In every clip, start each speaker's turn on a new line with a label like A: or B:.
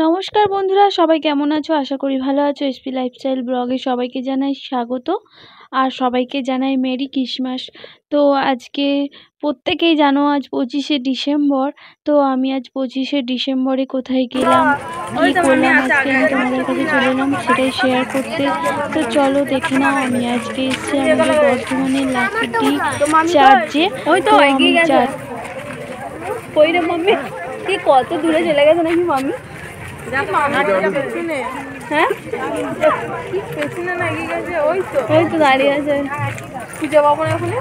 A: নমস্কার বন্ধুরা, সবাই কেমন আছো? আশা করি ভালো আছো। এসপি লাইফস্টাইল ব্লগে সবাইকে জানাই স্বাগত আর সবাইকে জানাই মেরি ক্রিসমাস। তো আজকে প্রত্যেকেই জানো আজ 25শে ডিসেম্বর। তো আমি আজ 25শে ডিসেম্বরে কোথায় গেলাম, কী করলাম, আজকে আমি তোমাদের কাছে চলে এলাম সেটাই শেয়ার করতে। তো চলো দেখে নাও। আমি আজকে এসেছি আমাদের বর্ধমানের লাকিডি চার্চে। তো আমি কইরে মাম্মি কি কত দূরে চলে গেছে নাকি মাম্মি? হ্যাঁ পেছনে না এগিয়ে গেছে, ওই তো দাঁড়িয়ে আছে। খুঁজে পাবো না ওখানে।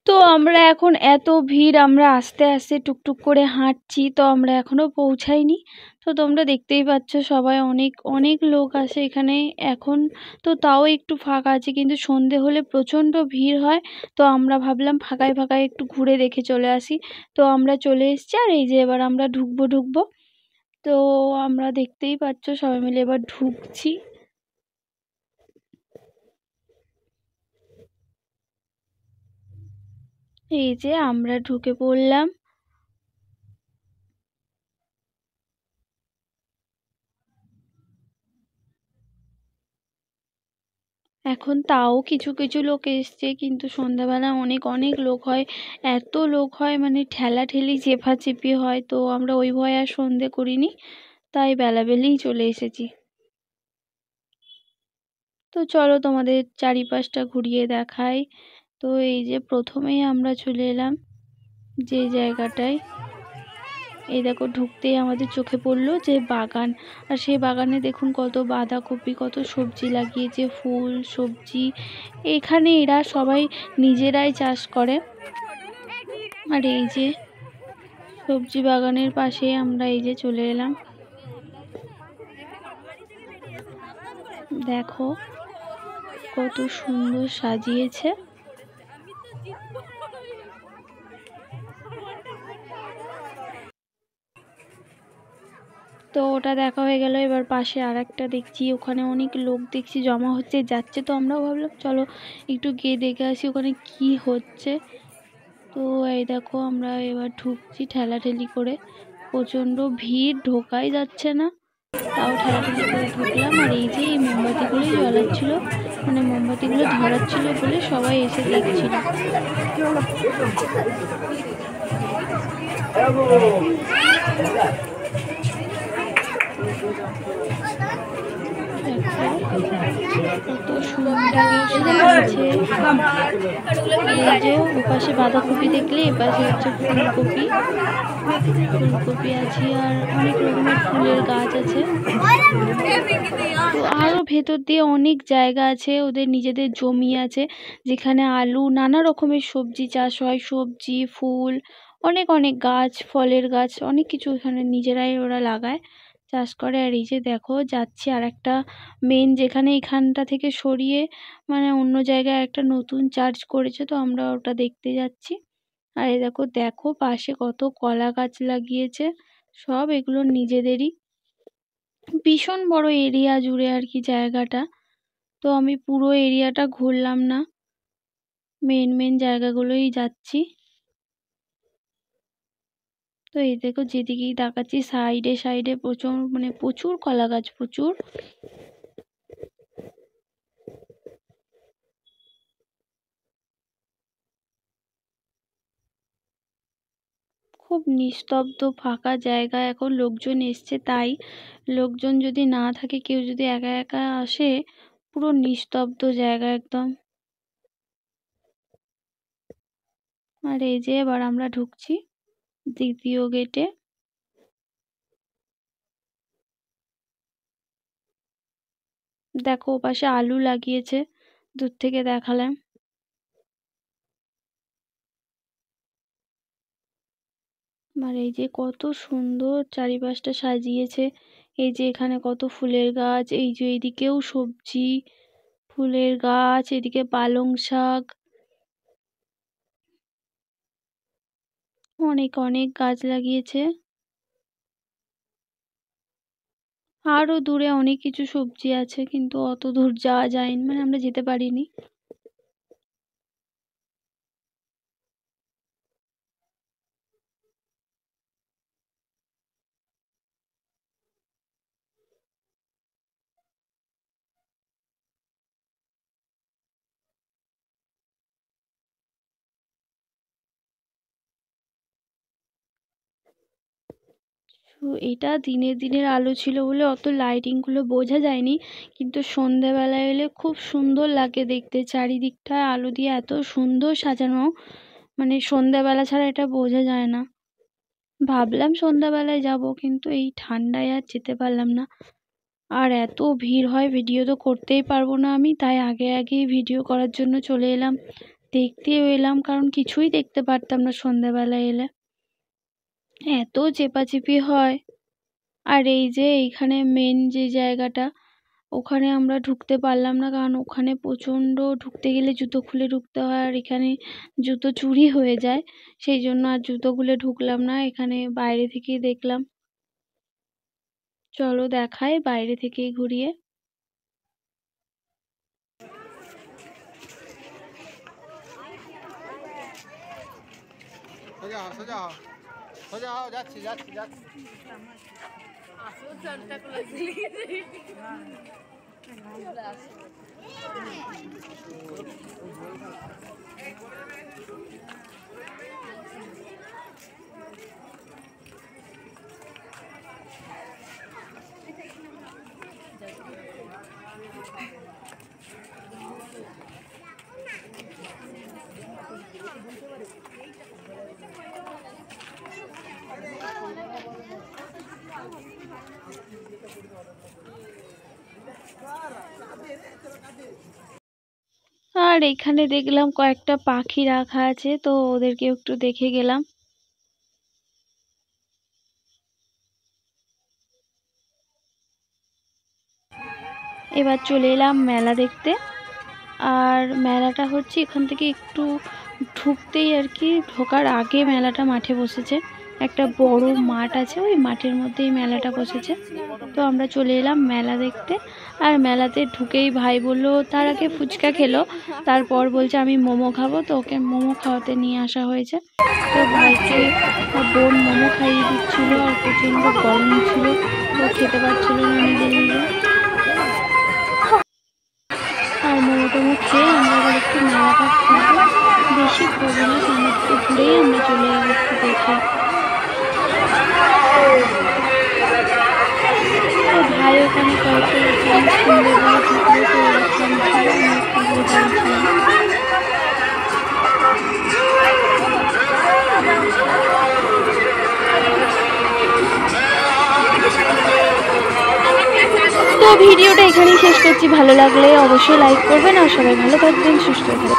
A: তো আমরা এখন এত ভিড়, আমরা আস্তে আস্তে টুকটুক করে হাঁটছি। তো আমরা এখনো পৌঁছাইনি। তো তোমরা দেখতেই পাচ্ছ সবাই অনেক অনেক লোক আসে এখানে এখন। তো তাও একটু ফাঁকা আছে, কিন্তু সন্ধে হলে প্রচণ্ড ভিড় হয়। তো আমরা ভাবলাম ফাঁকায় ফাঁকায় একটু ঘুরে দেখে চলে আসি। তো আমরা চলে এসেছি, আর এই যে এবার আমরা ঢুকবো। তো আমরা দেখতেই পাচ্ছ সবাই মিলে এবার ঢুকছি। এই যে আমরা ঢুকে পড়লাম। এখন তাও কিছু কিছু লোক এসছে, কিন্তু সন্ধ্যাবেলা অনেক অনেক লোক হয়। এত লোক হয় মানে ঠেলাঠেলি চেপাচেপি হয়। তো আমরা ওই ভয়ে আর সন্ধে করিনি, তাই বেলাবেলিই চলে এসেছি। তো চলো তোমাদের চারিপাশটা ঘুরিয়ে দেখাই। তো এই যে প্রথমেই আমরা চলে এলাম যে জায়গাটায়, এই দেখো ঢুকতেই আমাদের চোখে পড়লো যে বাগান। আর সেই বাগানে দেখুন কত বাঁধাকপি, কত সবজি লাগিয়েছে, ফুল সবজি। এখানে এরা সবাই নিজেরাই চাষ করে। আর এই যে সবজি বাগানের পাশে আমরা এই যে চলে এলাম। দেখো কত সুন্দর সাজিয়েছে। তো ওটা দেখা হয়ে গেল। এবার পাশে আর একটা দেখছি, ওখানে অনেক লোক দেখছি জমা হচ্ছে যাচ্ছে। তো আমরাও ভাবলাম চলো একটু গিয়ে দেখে আসি ওখানে কি হচ্ছে। তো এই দেখো আমরা এবার ঢুকছি ঠেলাঠেলি করে, প্রচণ্ড ভিড়, ঢোকাই যাচ্ছে না, তাও ঠেলাঠেলি করে ঢুকলাম। আর এই যে এই মোমবাতিগুলোই জ্বলাচ্ছিল, মানে মোমবাতিগুলো ধরাচ্ছিল বলে সবাই এসে দেখছিল। কত সুন্দর সাজিয়েছে। এই যে ওপাশে বাঁধাকপি দেখলে, এপাশে হচ্ছে ফুলকপি আছে, আর অনেক রকমের ফুলের গাছ আছে। তো আরও ভেতর দিয়ে অনেক জায়গা আছে, ওদের নিজেদের জমি আছে যেখানে আলু নানা রকমের সবজি চাষ হয়, সবজি ফুল অনেক অনেক গাছ, ফলের গাছ অনেক কিছু এখানে নিজেরাই ওরা লাগায়, চাষ করে। আর এই যে দেখো যাচ্ছি আর একটা মেন, যেখানে এখানটা থেকে সরিয়ে মানে অন্য জায়গায় একটা নতুন চার্চ করেছে, তো আমরা ওটা দেখতে যাচ্ছি। আর এই দেখো দেখো পাশে কত কলা গাছ লাগিয়েছে, সব এগুলো নিজেদেরই। ভীষণ বড় এরিয়া জুড়ে আর কি জায়গাটা। তো আমি পুরো এরিয়াটা ঘুরলাম না, মেন জায়গাগুলোই যাচ্ছি। তো এই দেখো যেদিকেই তাকাচ্ছি সাইডে সাইডে প্রচুর মানে প্রচুর কলা গাছ, প্রচুর। খুব নিস্তব্ধ ফাঁকা জায়গা, এখন লোকজন এসছে তাই। লোকজন যদি না থাকে, কেউ যদি একা একা আসে, পুরো নিস্তব্ধ জায়গা একদম। আর এই যে এবার আমরা ঢুকছি দ্বিতীয় গেটে। দেখো ওপাশে আলু লাগিয়েছে, দূর থেকে দেখালাম। আর এই যে কত সুন্দর চারিপাশটা সাজিয়েছে। এই যে এখানে কত ফুলের গাছ, এই যে এইদিকেও সবজি ফুলের গাছ, এদিকে পালং শাক, অনেক অনেক গাছ লাগিয়েছে। আরো দূরে অনেক কিছু সবজি আছে, কিন্তু অত দূর যাওয়া যায়নি, মানে আমরা যেতে পারিনি। তো এটা দিনের আলো ছিল বলে অত লাইটিংগুলো বোঝা যায়নি, কিন্তু সন্ধেবেলায় এলে খুব সুন্দর লাগে দেখতে। চারিদিকটা আলো দিয়ে এত সুন্দর সাজানো, মানে সন্ধেবেলা ছাড়া এটা বোঝা যায় না। ভাবলাম সন্ধ্যাবেলায় যাব, কিন্তু এই ঠান্ডায় আর যেতে পারলাম না। আর এত ভিড় হয়, ভিডিও তো করতেই পারবো না আমি, তাই আগেই ভিডিও করার জন্য চলে এলাম। দেখতেও এলাম, কারণ কিছুই দেখতে পারতাম না সন্ধ্যাবেলায় এলে, এত চেপাচেপি হয়। আর এই যে এইখানে মেন যে জায়গাটা, ওখানে আমরা ঢুকতে পারলাম না, কারণ ওখানে প্রচণ্ড, ঢুকতে গেলে জুতো খুলে ঢুকতে হয়, আর এখানে জুতো চুরি হয়ে যায়, সেই জন্য আর জুতো খুলে ঢুকলাম না, এখানে বাইরে থেকেই দেখলাম। চলো দেখাই বাইরে থেকেই ঘুরিয়ে। আর এখানে দেখলাম কয়েকটা পাখি রাখা আছে, তো ওদেরকে একটু দেখে গেলাম। এবার চলে এলাম মেলা দেখতে। আর মেলাটা হচ্ছে এখান থেকে একটু ঢুকতেই আর কি, ঢোকার আগে মেলাটা মাঠে বসেছে, একটা বড় মাঠ আছে, ওই মাঠের মধ্যেই মেলাটা বসেছে। তো আমরা চলে এলাম মেলা দেখতে। আর মেলাতে ঢুকেই ভাই বললো, তার আগে ফুচকা খেলো, তারপর বলছে আমি মোমো খাবো, তো ওকে মোমো খাওয়াতে নিয়ে আসা হয়েছে। তো ভাইকে বোন মোমো খাইয়ে দিচ্ছিল, আর প্রচণ্ড গরম ছিল, তো খেতে পারছিল না নিজে। আর মোমো টোমো খেয়ে আমরা আবার একটু মেলাটা ঘুরবো, বেশি ঘুরবো না, সামনে ঘুরেই আমরা চলে যাবো একটু দেখে। তো ভাই ওখানে কয়েকটা জিনিস কিনবে বলে ঢুকলো, তো ওরকম ছিল, আমি একটু ঘুরে দাঁড়িয়েছিলাম। তো ভিডিওটা এখানেই শেষ করছি, ভালো লাগলে অবশ্যই লাইক করবেন, আর সবাই ভালো থাকবেন, সুস্থ থাকবেন।